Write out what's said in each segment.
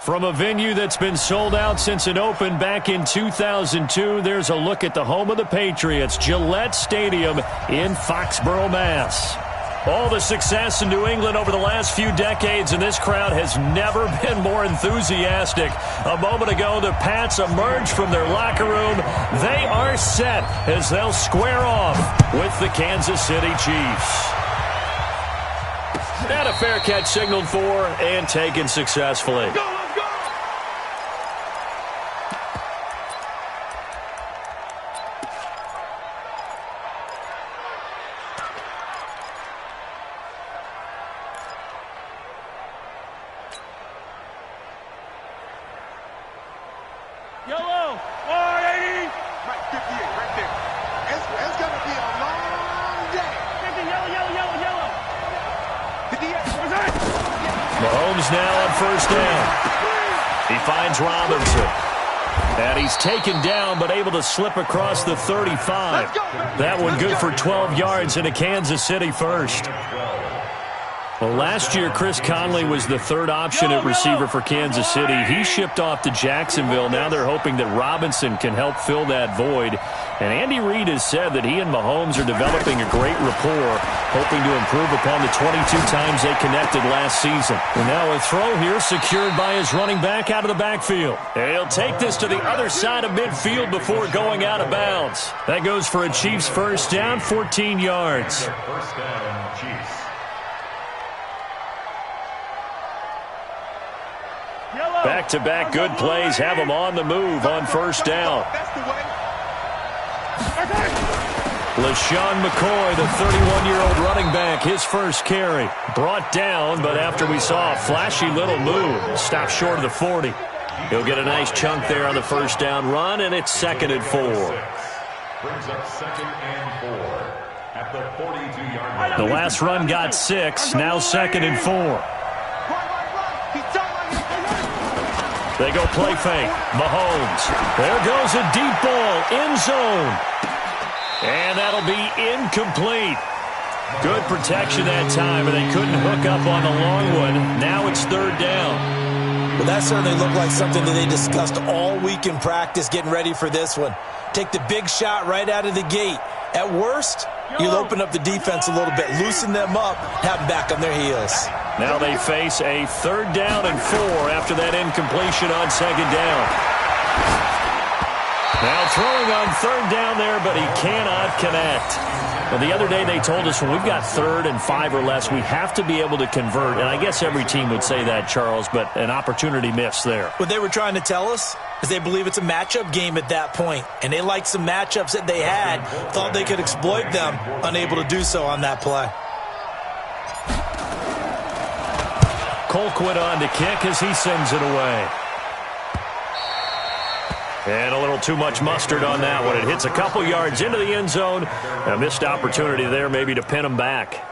From a venue that's been sold out since it opened back in 2002, there's a look at the home of the Patriots, Gillette Stadium in Foxborough, Mass. All the success in New England over the last few decades, and this crowd has never been more enthusiastic. A moment ago, the Pats emerged from their locker room. They are set as they'll square off with the Kansas City Chiefs. And a fair catch signaled for and taken successfully. Yellow, 480. Right, 58, right there. It's going to be a long day. 50, yellow. 58. Mahomes now on first down. He finds Robinson. And he's taken down but able to slip across the 35. That one good for 12 yards and a Kansas City first. Well, last year, Chris Conley was the third option at receiver for Kansas City. He shipped off to Jacksonville. Now they're hoping that Robinson can help fill that void. And Andy Reid has said that he and Mahomes are developing a great rapport, hoping to improve upon the 22 times they connected last season. And now a throw here secured by his running back out of the backfield. And he'll take this to the other side of midfield before going out of bounds. That goes for a Chiefs first down, 14 yards. First down, Chiefs. Back-to-back good plays have him on the move on first down. LaShawn McCoy, the 31-year-old running back, his first carry. Brought down, but after we saw a flashy little move, stopped short of the 40. He'll get a nice chunk there on the first down run, and it's 2nd and 4. Brings up 2nd and 4 at the 42-yard line. The last run got 6, now 2nd and 4. They go play fake. Mahomes. There goes a deep ball. End zone. And that'll be incomplete. Good protection that time, and they couldn't hook up on the long one. Now it's 3rd down. Well, that certainly looked like something that they discussed all week in practice getting ready for this one. Take the big shot right out of the gate. At worst, you'll open up the defense a little bit, loosen them up, have them back on their heels. Now they face a 3rd down and 4 after that incompletion on 2nd down. Now throwing on 3rd down there, but he cannot connect. Well, the other day they told us when we've got 3rd and 5 or less, we have to be able to convert. And I guess every team would say that, Charles, but an opportunity missed there. What they were trying to tell us is they believe it's a matchup game at that point. And they liked some matchups that they had, thought they could exploit them, unable to do so on that play. Colquitt on to kick as he sends it away. And a little too much mustard on that one. It hits a couple yards into the end zone. A missed opportunity there maybe to pin him back.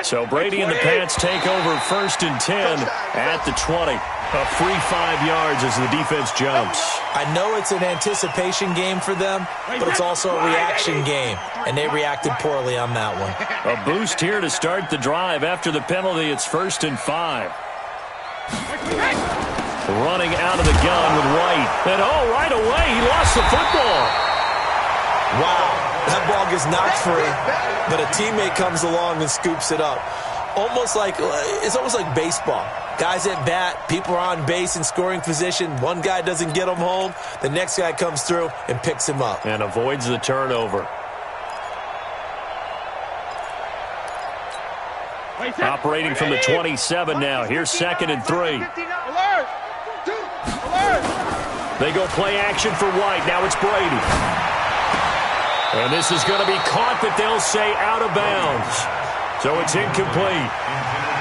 So Brady and the Pats take over 1st and 10 at the 20. A free 5 yards as the defense jumps. I know it's an anticipation game for them, but it's also a reaction game, and they reacted poorly on that one. A boost here to start the drive. After the penalty, it's 1st and 5. Running out of the gun with White. And right away, he lost the football. Wow, that ball gets knocked free, but a teammate comes along and scoops it up. It's almost like baseball. Guys at bat, people are on base in scoring position. One guy doesn't get him home. The next guy comes through and picks him up. And avoids the turnover. Operating from the 27 now. Here's 2nd and 3. They go play action for White. Now it's Brady. And this is going to be caught, but they'll say out of bounds. So it's incomplete.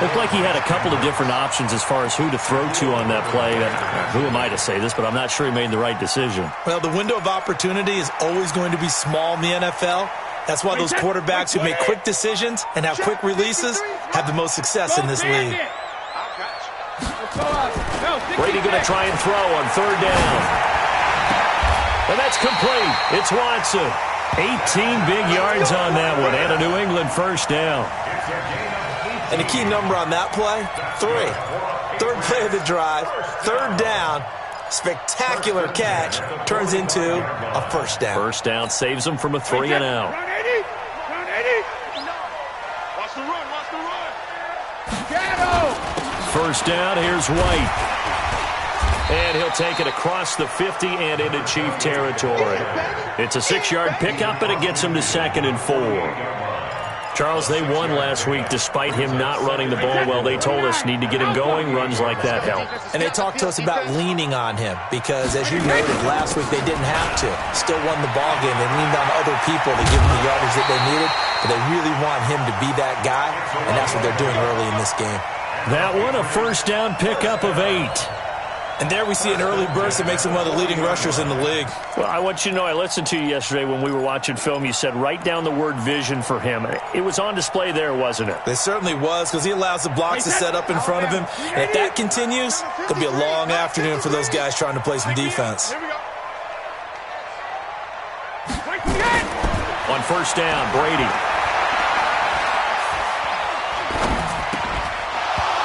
Looked like he had a couple of different options as far as who to throw to on that play. Who am I to say this, but I'm not sure he made the right decision. Well, the window of opportunity is always going to be small in the NFL. That's why those quarterbacks who make quick decisions and have quick releases have the most success in this league. Brady going to try and throw on 3rd down. And that's complete. It's Watson. 18 big yards on that one, and a New England first down. And the key number on that play, 3. Third play of the drive, third down, spectacular catch, turns into a first down. First down saves them from a 3 and out. Run 80. Run 80. Watch the run. Watch the run. Ghetto. First down, here's White. And he'll take it across the 50 and into Chief territory. It's a 6-yard pickup, and it gets him to 2nd and 4. Charles, they won last week despite him not running the ball well. They told us need to get him going. Runs like that help. And they talked to us about leaning on him because, as you noted, last week they didn't have to. Still won the ball game. They leaned on other people to give them the yardage that they needed, but they really want him to be that guy, and that's what they're doing early in this game. That one, a first down pickup of 8. And there we see an early burst that makes him one of the leading rushers in the league. Well, I want you to know, I listened to you yesterday when we were watching film. You said write down the word vision for him. It was on display there, wasn't it? It certainly was, because he allows the blocks to set up in front of him. And if that continues, it'll be a long afternoon for those guys trying to play some defense. Here we go. On first down, Brady.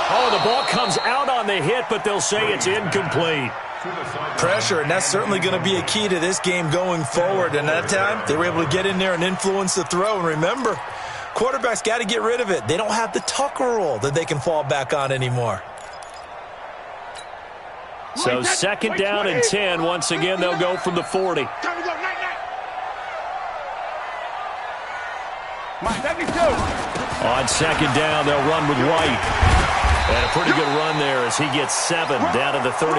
Oh, the ball comes out on the hit, but they'll say it's incomplete. Pressure, and that's certainly going to be a key to this game going forward. And that time, they were able to get in there and influence the throw. And remember, quarterbacks got to get rid of it. They don't have the Tucker rule that they can fall back on anymore. So 2nd down and 10. Once again, they'll go from the 40. Time to go. Night. Mike, 72. On 2nd down, they'll run with White. And a pretty good run there as he gets 7 down to the 33.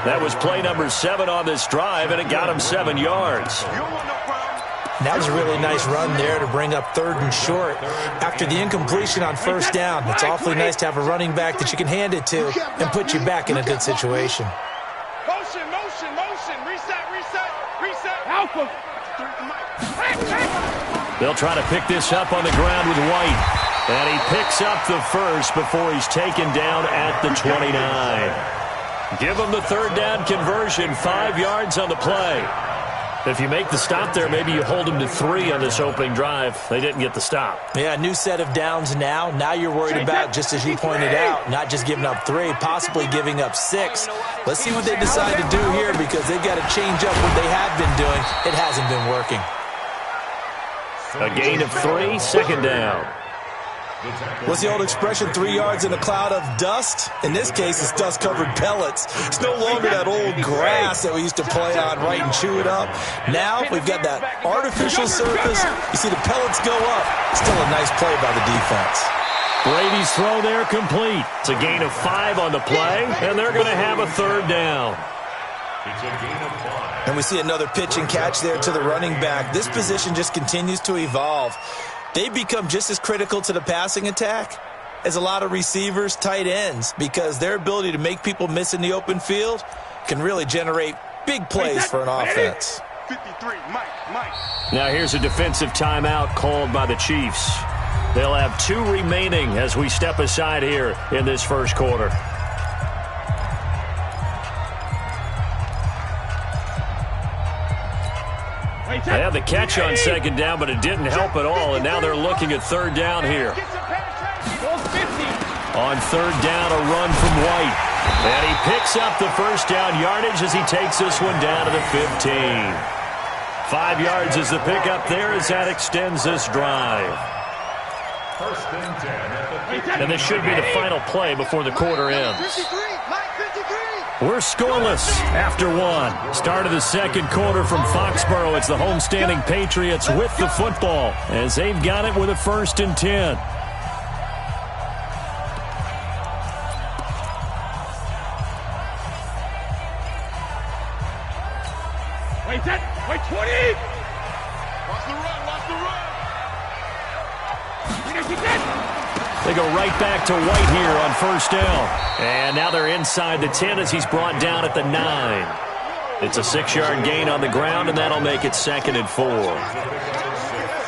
That was play number 7 on this drive, and it got him 7 yards. You don't want no problem. That was a really nice run there to bring up 3rd and short. After the incompletion on first down, it's awfully nice to have a running back that you can hand it to and put you back in a good situation. Motion. Reset. Alpha. They'll try to pick this up on the ground with White. And he picks up the first before he's taken down at the 29. Give him the 3rd down conversion, 5 yards on the play. If you make the stop there, maybe you hold him to 3 on this opening drive. They didn't get the stop. Yeah, new set of downs now. Now you're worried about, just as you pointed out, not just giving up 3, possibly giving up 6. Let's see what they decide to do here, because they've got to change up what they have been doing. It hasn't been working. A gain of 3, 2nd down. What's the old expression, 3 yards in a cloud of dust? In this case, it's dust-covered pellets. It's no longer that old grass that we used to play on, right, and chew it up. Now we've got that artificial surface. You see the pellets go up. Still a nice play by the defense. Brady's throw there complete. It's a gain of 5 on the play, and they're going to have a 3rd down. And we see another pitch and catch there to the running back. This position just continues to evolve. They become just as critical to the passing attack as a lot of receivers, tight ends, because their ability to make people miss in the open field can really generate big plays for an offense. 53, Mike. Now here's a defensive timeout called by the Chiefs. They'll have 2 remaining as we step aside here in this first quarter. They had the catch on 2nd down, but it didn't help at all, and now they're looking at 3rd down here. On 3rd down, a run from White. And he picks up the first down yardage as he takes this one down to the 15. 5 yards is the pickup there as that extends this drive. And this should be the final play before the quarter ends. We're scoreless after 1. Start of the 2nd quarter from Foxborough. It's the homestanding Patriots with the football as they've got it with a 1st and 10. Wait, 20! Watch the run! They go right back to White here on 1st down. And now they're inside the 10 as he's brought down at the 9. It's a 6-yard gain on the ground, and that'll make it 2nd and 4.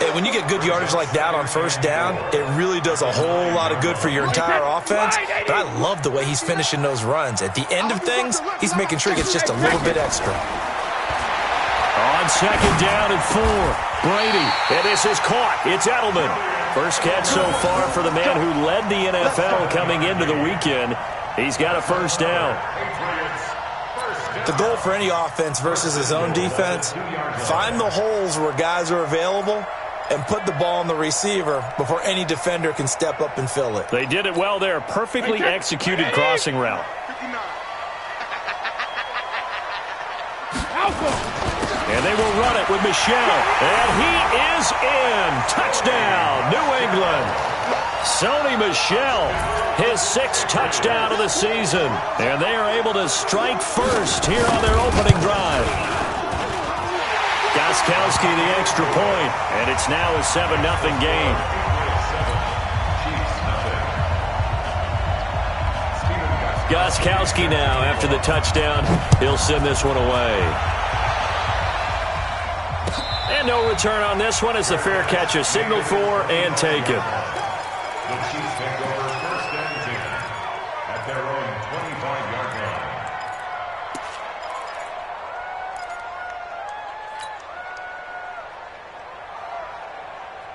Hey, when you get good yardage like that on 1st down, it really does a whole lot of good for your entire offense. But I love the way he's finishing those runs. At the end of things, he's making sure he gets just a little bit extra. On On second down and 4, Brady. And this is caught. It's Edelman. First catch so far for the man who led the NFL coming into the weekend. He's got a first down. The goal for any offense versus his own defense, find the holes where guys are available and put the ball on the receiver before any defender can step up and fill it. They did it well there. Perfectly executed crossing route. And they will run it with Michel. And he is in. Touchdown, New England. Sony Michel, his 6th touchdown of the season. And they are able to strike first here on their opening drive. Gostkowski the extra point, and it's now a 7-0 game. Gostkowski now after the touchdown. He'll send this one away. And no return on this one as the fair catch is signaled for and taken. The Chiefs take over first and 10 at their own 25-yard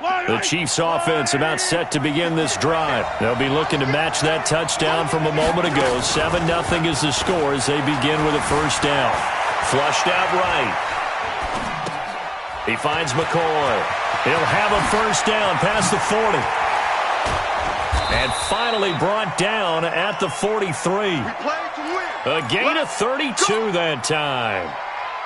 line. The Chiefs offense about set to begin this drive. They'll be looking to match that touchdown from a moment ago. 7-0 is the score as they begin with a first down. Flushed out right. He finds McCoy. He'll have a first down past the 40. And finally brought down at the 43. A gain of 32 that time.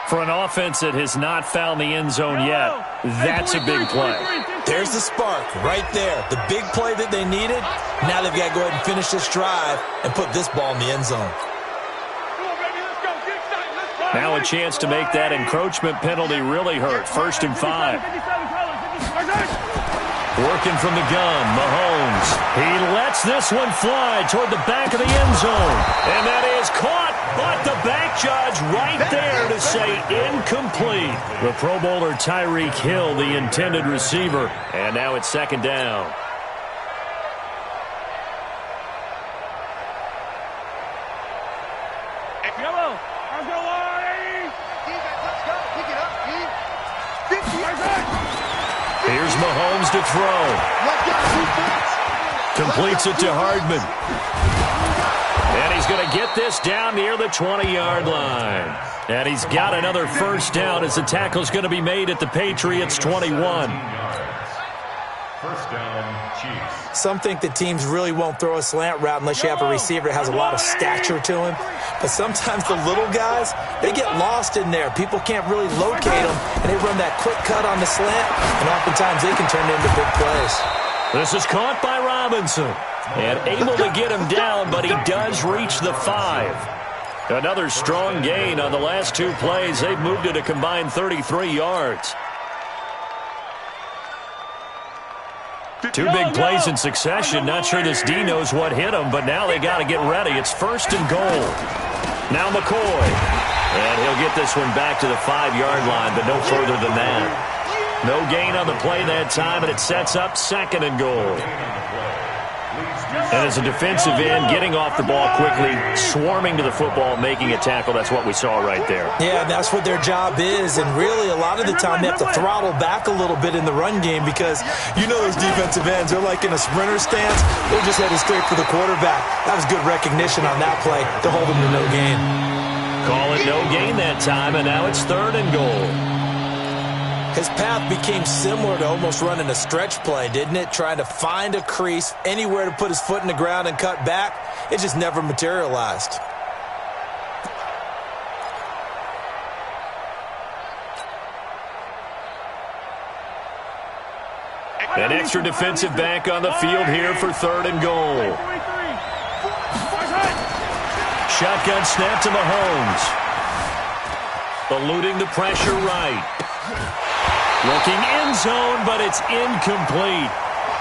For an offense that has not found the end zone yet, that's a big play. There's the spark right there. The big play that they needed. Now they've got to go ahead and finish this drive and put this ball in the end zone. Now a chance to make that encroachment penalty really hurt. 1st and 5. Working from the gun, Mahomes. He lets this one fly toward the back of the end zone. And that is caught, but the back judge right there to say incomplete. The Pro Bowler Tyreek Hill, the intended receiver. And now it's 2nd down. Here's Mahomes to throw. Completes it to Hardman. And he's going to get this down near the 20-yard line. And he's got another first down as the tackle's going to be made at the Patriots' 21. First down, Chiefs. Some think that teams really won't throw a slant route unless you have a receiver that has a lot of stature to him. But sometimes the little guys, they get lost in there. People can't really locate them, and they run that quick cut on the slant, and oftentimes they can turn into big plays. This is caught by Robinson. And able to get him down, but he does reach the 5. Another strong gain on the last 2 plays. They've moved it a combined 33 yards. 2 big plays in succession. Not sure this D knows what hit him, but now they got to get ready. It's 1st and goal. Now McCoy. And he'll get this one back to the 5-yard line, but no further than that. No gain on the play that time, and it sets up 2nd and goal. And as a defensive end, getting off the ball quickly, swarming to the football, making a tackle, that's what we saw right there. Yeah, that's what their job is, and really a lot of the time they have to throttle back a little bit in the run game because you know those defensive ends, they're like in a sprinter stance. They're just headed straight for the quarterback. That was good recognition on that play to hold them to no gain. Call it no gain that time, and now it's 3rd and goal. His path became similar to almost running a stretch play, didn't it? Trying to find a crease, anywhere to put his foot in the ground and cut back. It just never materialized. An extra defensive back on the field here for 3rd and goal. Shotgun snap to Mahomes. Eluding the pressure right. Looking end zone, but it's incomplete.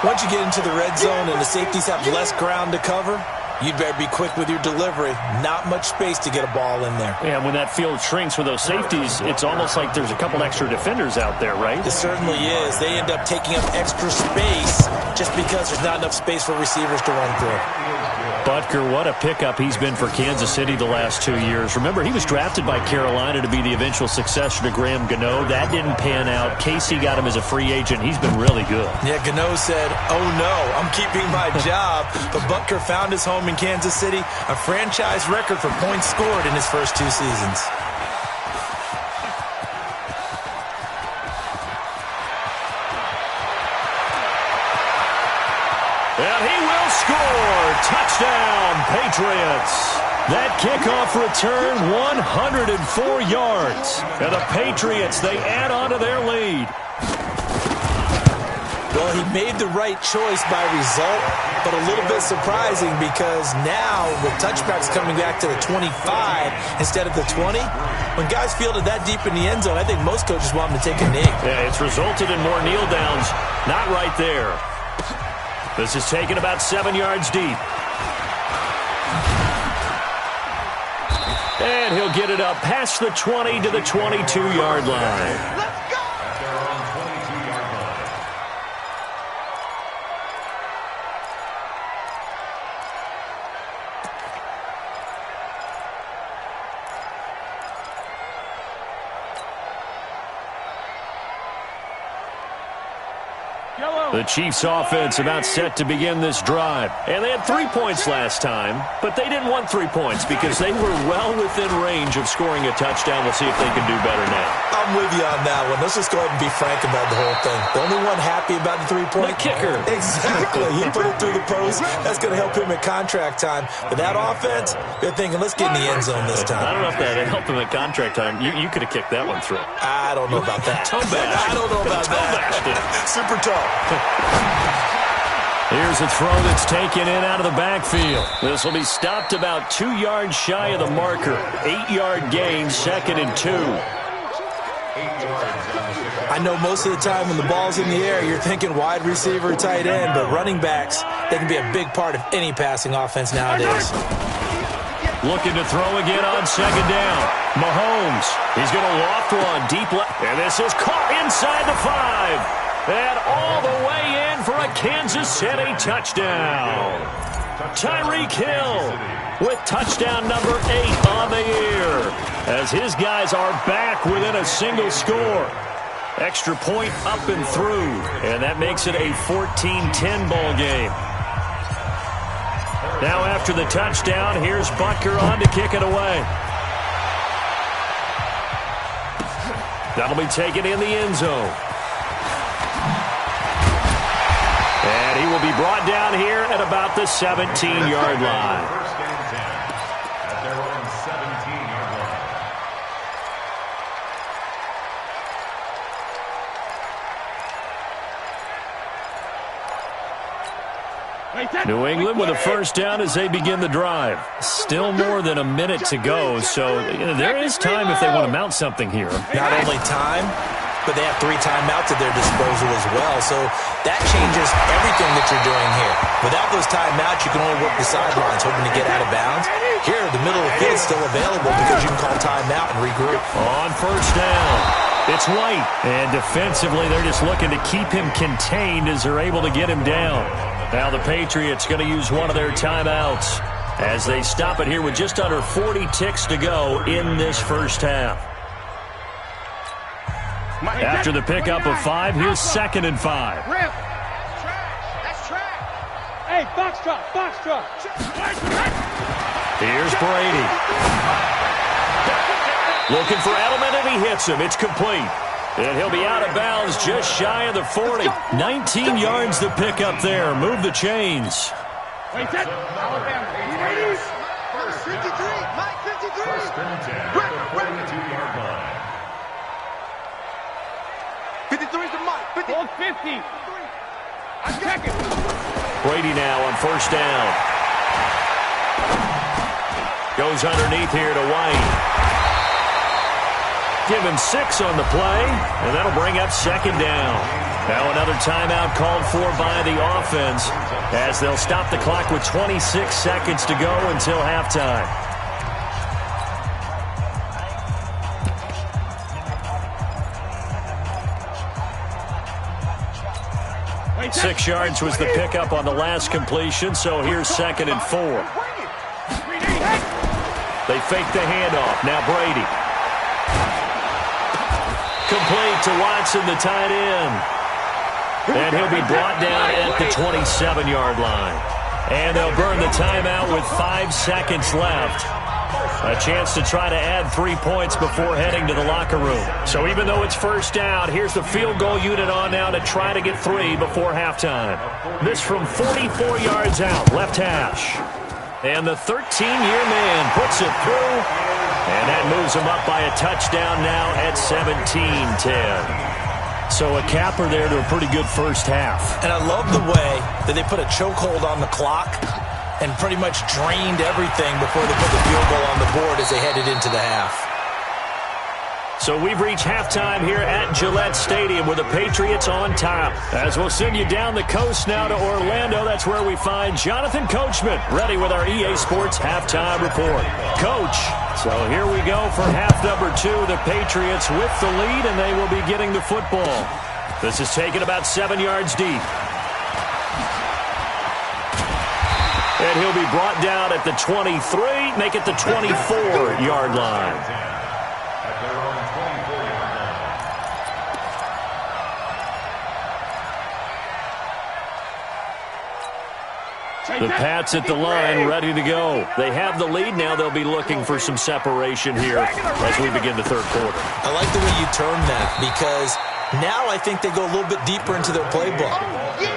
Once you get into the red zone and the safeties have less ground to cover, you'd better be quick with your delivery. Not much space to get a ball in there. Yeah, when that field shrinks with those safeties, it's almost like there's a couple extra defenders out there, right? It certainly is. They end up taking up extra space just because there's not enough space for receivers to run through. Butker, what a pickup he's been for Kansas City the last 2 years. Remember, he was drafted by Carolina to be the eventual successor to Graham Gano. That didn't pan out. Casey got him as a free agent. He's been really good. Yeah, Gano said, oh no, I'm keeping my job. But Butker found his home in Kansas City, a franchise record for points scored in his first 2 seasons. And he will score. Touchdown, Patriots. That kickoff return, 104 yards. And the Patriots, they add on to their lead. Well, he made the right choice by result, but a little bit surprising because now with touchbacks coming back to the 25 instead of the 20, when guys fielded that deep in the end zone, I think most coaches want them to take a knee. Yeah, it's resulted in more kneel downs. Not right there. This is taken about 7 yards deep. And he'll get it up past the 20 to the 22-yard line. The Chiefs offense about set to begin this drive. And they had 3 points last time, but they didn't want 3 points because they were well within range of scoring a touchdown. We'll see if they can do better now. I'm with you on that one. Let's just go ahead and be frank about the whole thing. The only one happy about the 3-point? The kicker. Exactly. He put it through the post. That's going to help him at contract time. But that offense, they're thinking, let's get in the end zone this time. I don't know if that helped him at contract time. You could have kicked that one through. I don't know about that. Toe bash. I don't know about that. Super toe. Here's a throw that's taken in out of the backfield. This will be stopped about 2 yards shy of the marker. 8-yard gain, 2nd and 2. I know most of the time when the ball's in the air, you're thinking wide receiver, tight end, but running backs, they can be a big part of any passing offense nowadays. Looking to throw again on 2nd down. Mahomes, he's going to loft one deep left. And this is caught inside the 5. And all the way in for a Kansas City touchdown. Tyreek Hill with touchdown number 8 on the year as his guys are back within a single score. Extra point up and through, and that makes it a 14-10 ball game. Now after the touchdown, here's Butker on to kick it away. That'll be taken in the end zone. And he will be brought down here at about the 17-yard line. First and 10 at their own 17-yard line. New England with a first down as they begin the drive. Still more than a minute to go, so there is time if they want to mount something here. Not only time, but they have 3 timeouts at their disposal as well. So that changes everything that you're doing here. Without those timeouts, you can only work the sidelines, hoping to get out of bounds. Here, the middle of the field is still available because you can call timeout and regroup. On first down, it's White. And defensively, they're just looking to keep him contained as they're able to get him down. Now the Patriots going to use one of their timeouts as they stop it here with just under 40 ticks to go in this first half. After the pickup of 5, here's 2nd and 5. Rip. That's trash. Hey, box truck. Here's Brady. Looking for Edelman, and he hits him. It's complete. And he'll be out of bounds just shy of the 40. 19 yards to pick up there. Move the chains. Wait, that. Alabama. 53. Mike, 53. First and 10 at the 42-yard line. 53 to Mike. 50. 50. I check it. Brady now on first down. Goes underneath here to White. Give him 6 on the play, and that'll bring up 2nd down. Now another timeout called for by the offense as they'll stop the clock with 26 seconds to go until halftime. 6 yards was the pickup on the last completion, so here's 2nd and 4. They fake the handoff. Now Brady. Complete to Watson, the tight end. And he'll be brought down at the 27-yard line. And they'll burn the timeout with 5 seconds left. A chance to try to add 3 points before heading to the locker room. So even though it's first down, here's the field goal unit on now to try to get 3 before halftime. This from 44 yards out, left hash. And the 13-year man puts it through. And that moves him up by a touchdown now at 17-10. So a capper there to a pretty good first half. And I love the way that they put a chokehold on the clock and pretty much drained everything before they put the field goal on the board as they headed into the half. So we've reached halftime here at Gillette Stadium with the Patriots on top. As we'll send you down the coast now to Orlando, that's where we find Jonathan Coachman ready with our EA Sports halftime report. Coach, so here we go for half number 2. The Patriots with the lead, and they will be getting the football. This is taken about 7 yards deep. And he'll be brought down at the 23, make it the 24-yard line. The Pats at the line, ready to go. They have the lead now. They'll be looking for some separation here as we begin the third quarter. I like the way you term that because now I think they go a little bit deeper into their playbook.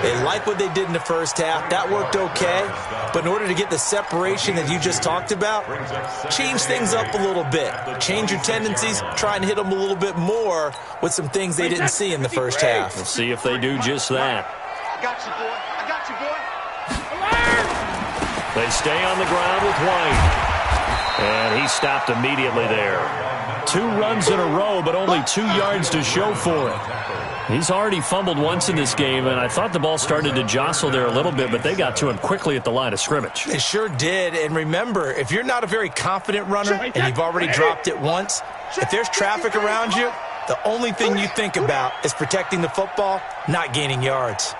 They like what they did in the first half. That worked okay. But in order to get the separation that you just talked about, change things up a little bit. Change your tendencies, try and hit them a little bit more with some things they didn't see in the first half. We'll see if they do just that. I got you, boy. I got you, boy. They stay on the ground with White. And he stopped immediately there. 2 runs in a row, but only 2 yards to show for it. He's already fumbled once in this game, and I thought the ball started to jostle there a little bit, but they got to him quickly at the line of scrimmage. They sure did. And remember, if you're not a very confident runner and you've already dropped it once, if there's traffic around you, the only thing you think about is protecting the football, not gaining yards.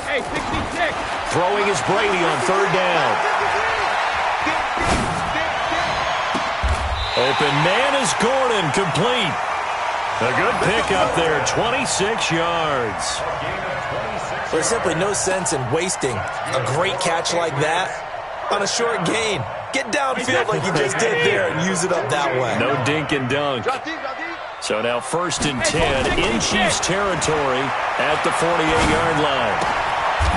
Hey, 66. Throwing is Brady on third down. Open man is Gordon, complete. A good pickup there, 26 yards. There's simply no sense in wasting a great catch like that on a short gain. Get downfield like you just did there and use it up that way. No dink and dunk. So now 1st and 10 in Chiefs territory at the 48-yard line.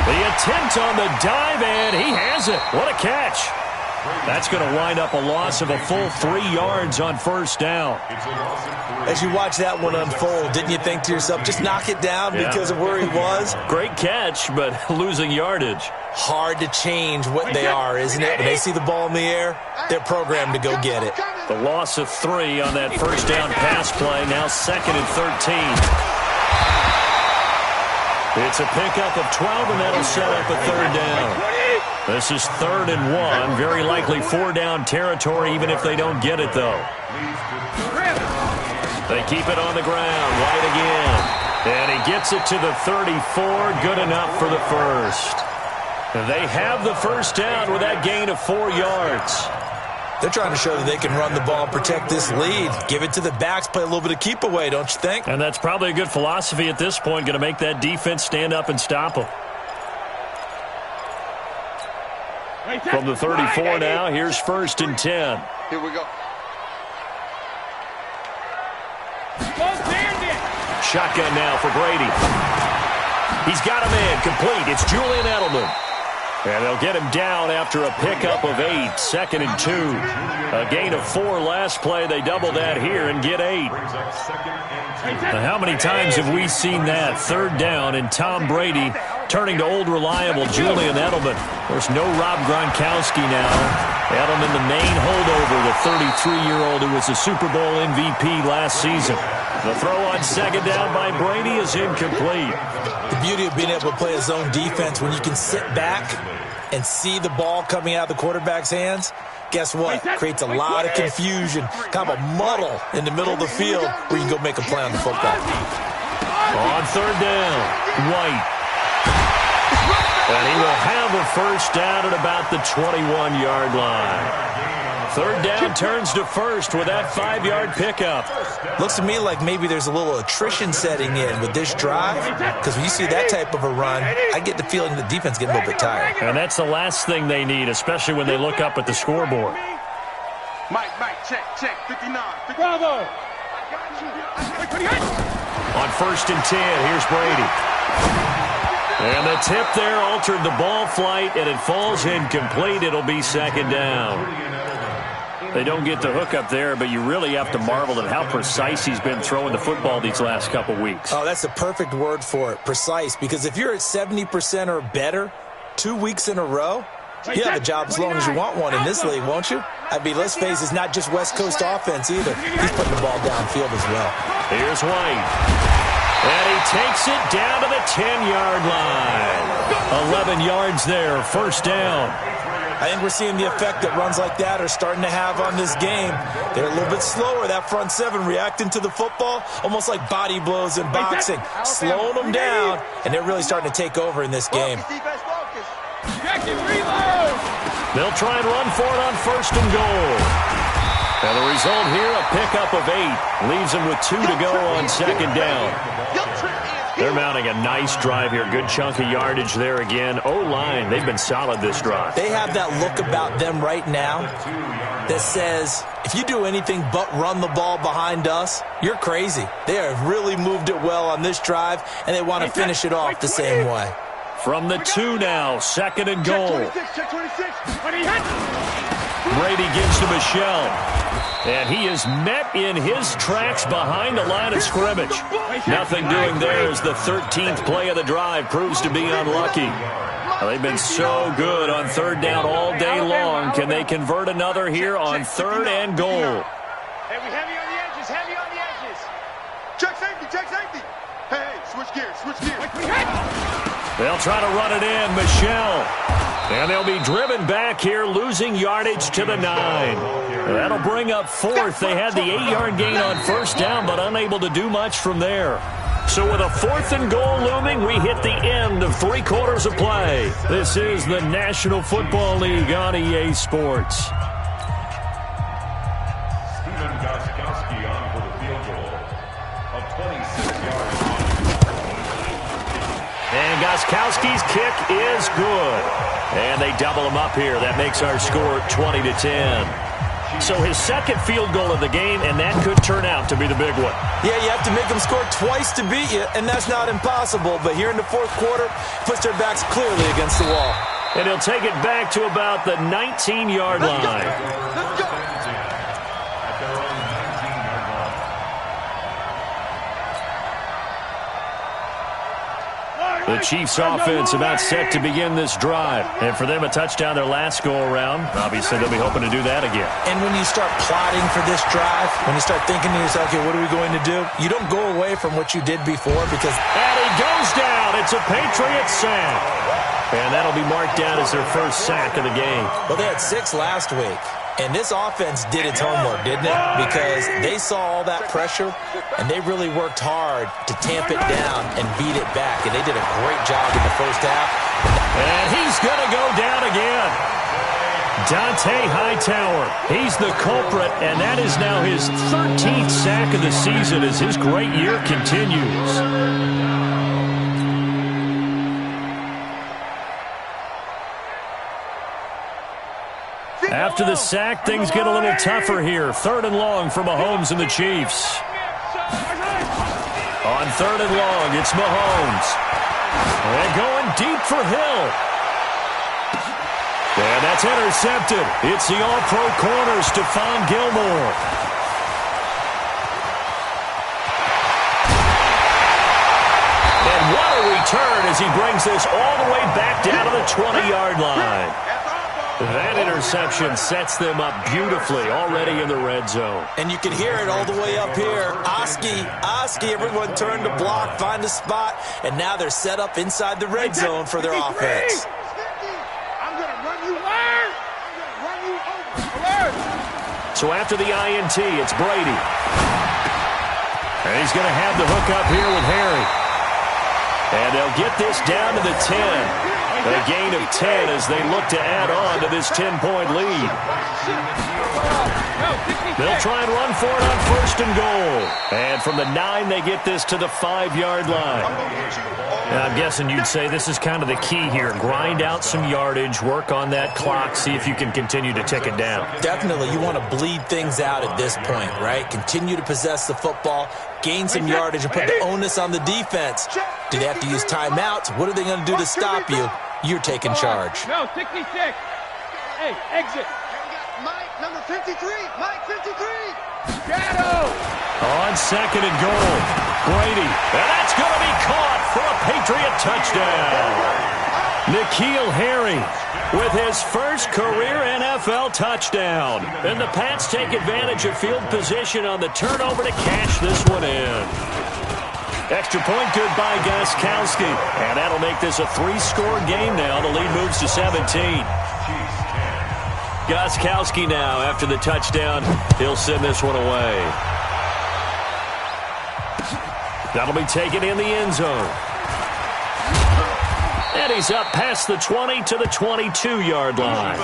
The attempt on the dive, and he has it. What a catch. That's going to wind up a loss of a full 3 yards on first down. As you watch that one unfold, didn't you think to yourself, just knock it down because of where he was? Great catch, but losing yardage. Hard to change what they are, isn't it? When they see the ball in the air, they're programmed to go get it. The loss of 3 on that first down pass play, now 2nd and 13. It's a pickup of 12, and that'll set up a third down. This is 3rd and 1. Very likely 4-down territory, even if they don't get it, though. They keep it on the ground. White again. And he gets it to the 34. Good enough for the first. They have the first down with that gain of 4 yards. They're trying to show that they can run the ball and protect this lead. Give it to the backs, play a little bit of keep away, don't you think? And that's probably a good philosophy at this point, going to make that defense stand up and stop them. From the 34 now, here's 1st and 10. Here we go. Shotgun now for Brady. He's got a man complete. It's Julian Edelman. And they'll get him down after a pickup of 8, 2nd and 2. A gain of 4 last play. They double that here and get 8. Now, how many times have we seen that? 3rd down and Tom Brady turning to old reliable Julian Edelman. Of course, no Rob Gronkowski now. Edelman, the main holdover, the 33-year-old who was a Super Bowl MVP last season. The throw on 2nd down by Brady is incomplete. The beauty of being able to play a zone defense when you can sit back and see the ball coming out of the quarterback's hands, guess what? Creates a lot of confusion, kind of a muddle in the middle of the field where you can go make a play on the football. On third down, White. And he will have a first down at about the 21-yard line. Third down turns to first with that 5-yard pickup. Looks to me like maybe there's a little attrition setting in with this drive, because when you see that type of a run, I get the feeling the defense getting a little bit tired. And that's the last thing they need, especially when they look up at the scoreboard. Mike, check, 59. Bravo. On first and 10, here's Brady. And the tip there altered the ball flight, and it falls incomplete. It'll be second down. They don't get the hook up there, but you really have to marvel at how precise he's been throwing the football these last couple weeks. Oh, that's a perfect word for it, precise, because if you're at 70% or better 2 weeks in a row, you have a job as long as you want one in this league, won't you? I mean, let's face it, it's not just West Coast offense either. He's putting the ball downfield as well. Here's White. And he takes it down to the 10-yard line. 11 yards there, first down. I think we're seeing the effect that runs like that are starting to have on this game. They're a little bit slower, that front seven, reacting to the football, almost like body blows in boxing, slowing them down, and they're really starting to take over in this game. They'll try and run for it on first and goal. And the result here, a pickup of 8. Leaves them with 2 to go on second down. They're mounting a nice drive here. Good chunk of yardage there again. O-line, they've been solid this drive. They have that look about them right now that says, if you do anything but run the ball behind us, you're crazy. They have really moved it well on this drive, and they want to finish it off the same way. From the 2 now, second and goal. Brady gives to Michelle. And he is met in his tracks behind the line of scrimmage. Nothing doing there as the 13th play of the drive proves to be unlucky. Well, they've been so good on third down all day long. Can they convert another here on third and goal? Heavy on the edges, Check safety. Hey, switch gears. They'll try to run it in. Michelle. And they'll be driven back here, losing yardage to the 9. That'll bring up fourth. They had the 8-yard gain on first down, but unable to do much from there. So with a 4th and goal looming, we hit the end of 3 quarters of play. This is the National Football League on EA Sports. Steven Gostkowski on for the field goal of 26 yards. And Gostkowski's kick is good. And they double him up here. That makes our score 20-10. So his second field goal of the game, and that could turn out to be the big one. Yeah, you have to make them score twice to beat you, and that's not impossible. But here in the fourth quarter, puts their backs clearly against the wall. And he'll take it back to about the 19-yard line. Let's go. The Chiefs offense about set to begin this drive. And for them, a touchdown their last go-around. Obviously, they'll be hoping to do that again. And when you start plotting for this drive, when you start thinking to yourself, okay, what are we going to do? You don't go away from what you did before because... And he goes down. It's a Patriot sack. And that'll be marked down as their first sack of the game. Well, they had 6 last week. And this offense did its homework, didn't it? Because they saw all that pressure, and they really worked hard to tamp it down and beat it back. And they did a great job in the first half. And he's going to go down again. Dante Hightower, he's the culprit, and that is now his 13th sack of the season as his great year continues. After the sack, things get a little tougher here. Third and long for Mahomes and the Chiefs. On third and long, it's Mahomes. And going deep for Hill. And that's intercepted. It's the all-pro corner, Stephon Gilmore. And what a return as he brings this all the way back down to the 20-yard line. That interception sets them up beautifully already in the red zone. And you can hear it all the way up here. Oski, everyone turned to block, find a spot, and now they're set up inside the red zone for their offense. I'm going to run you over. So after the INT, it's Brady. And he's going to have the hook up here with Harry. And they'll get this down to the 10. A gain of 10 as they look to add on to this 10-point lead. They'll try and run for it on first and goal. And from the 9, they get this to the 5-yard line. I'm guessing you'd say this is kind of the key here. Grind out some yardage, work on that clock, see if you can continue to tick it down. Definitely. You want to bleed things out at this point, right? Continue to possess the football, gain some yardage, and put the onus on the defense. Do they have to use timeouts? What are they going to do to stop you? You're taking charge. No, 66. Hey, exit. Mike, number 53. Mike, 53. Shadow. On second and goal, Brady. And that's going to be caught for a Patriot touchdown. N'Keal Harry with his first career NFL touchdown. And the Pats take advantage of field position on the turnover to cash this one in. Extra point good by Gostkowski. And that'll make this a 3-score game now. The lead moves to 17. Gostkowski now, after the touchdown, he'll send this one away. That'll be taken in the end zone. And he's up past the 20 to the 22-yard line.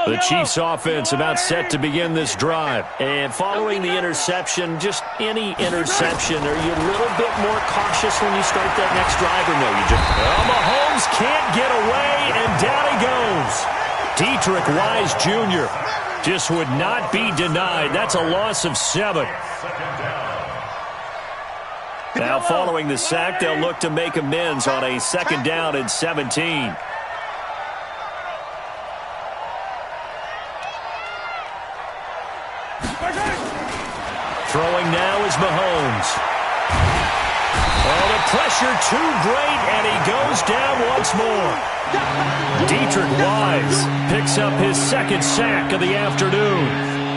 The Chiefs offense about set to begin this drive. And following the interception, just any interception, are you a little bit more cautious when you start that next drive or no? You just, Mahomes can't get away, and down he goes. Dietrich Wise Jr. just would not be denied. That's a loss of 7. Now following the sack, they'll look to make amends on a 2nd down and 17. Throwing now is Mahomes. Oh, the pressure too great, and he goes down once more. Dietrich Wise picks up his 2nd sack of the afternoon.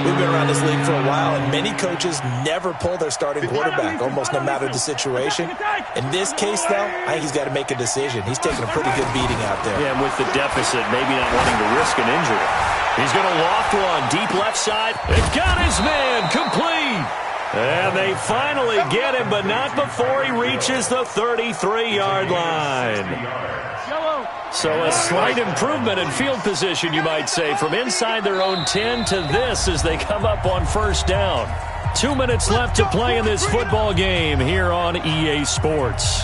We've been around this league for a while, and many coaches never pull their starting quarterback, almost no matter the situation. In this case, though, I think he's got to make a decision. He's taking a pretty good beating out there. Yeah, and with the deficit, maybe not wanting to risk an injury. He's going to loft one deep left side. They've got his man complete. And they finally get him, but not before he reaches the 33-yard line. So a slight improvement in field position, you might say, from inside their own 10 to this as they come up on 1st down. 2 minutes left to play in this football game here on EA Sports.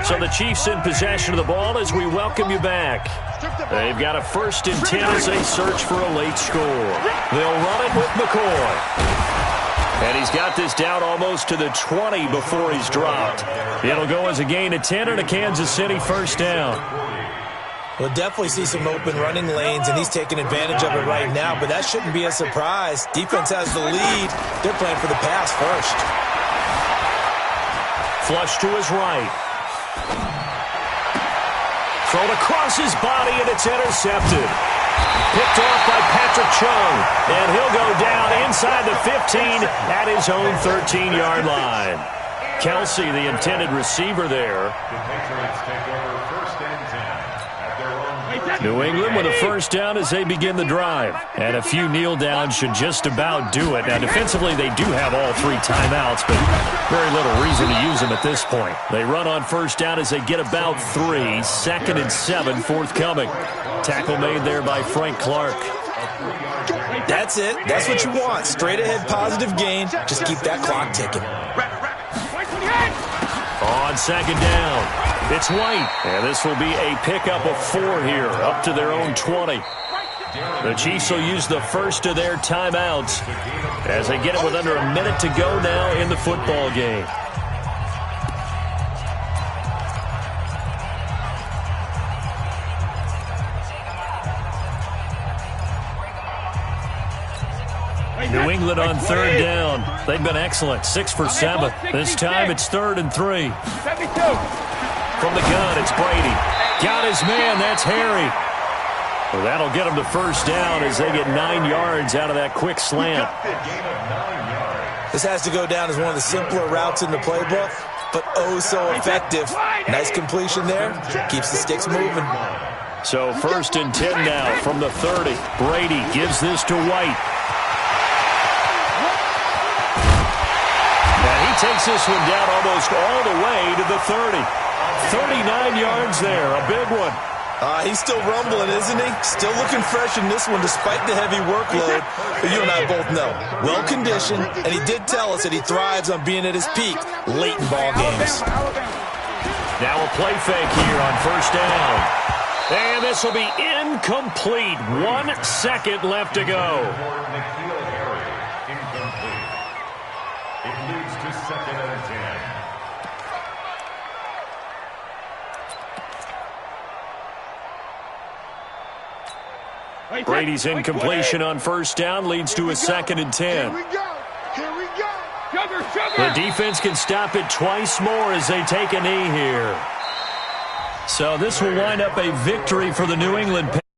So the Chiefs in possession of the ball as we welcome you back. They've got a 1st and 10 as they search for a late score. They'll run it with McCoy. And he's got this down almost to the 20 before he's dropped. It'll go as a gain of 10 and a Kansas City 1st down. We'll definitely see some open running lanes, and he's taking advantage of it right now, but that shouldn't be a surprise. Defense has the lead. They're playing for the pass first. Flush to his right. Thrown across his body, and it's intercepted. Picked off by Patrick Chung, and he'll go down inside the 15 at his own 13-yard line. Kelsey, the intended receiver there. New England with a 1st down as they begin the drive. And a few kneel downs should just about do it. Now, defensively, they do have all 3 timeouts, but very little reason to use them at this point. They run on 1st down as they get about 3. 2nd and 7 forthcoming. Tackle made there by Frank Clark. That's it. That's what you want. Straight ahead positive gain. Just keep that clock ticking. On 2nd down, it's White. And this will be a pickup of 4 here, up to their own 20. The Chiefs will use the first of their timeouts as they get it with under a minute to go now in the football game. New England on 3rd down. They've been excellent, 6 for 7. This time it's 3rd and 3. From the gun, it's Brady. Got his man, that's Harry. Well, that'll get them to first down as they get 9 yards out of that quick slant. This has to go down as one of the simpler routes in the playbook, but oh so effective. Nice completion there. Keeps the sticks moving. So 1st and 10 now from the 30. Brady gives this to White. And he takes this one down almost all the way to the 30. 39 yards there, a big one. He's still rumbling, isn't he? Still looking fresh in this one despite the heavy workload. But you and I both know, well-conditioned, and he did tell us that he thrives on being at his peak late in ball games. Now a play fake here on 1st down. And this will be incomplete. 1 second left to go. It leads to 2nd and 10. Brady's incompletion on 1st down leads to a 2nd and 10. Here we go. Here we go. The defense can stop it twice more as they take a knee here. So this will wind up a victory for the New England Patriots.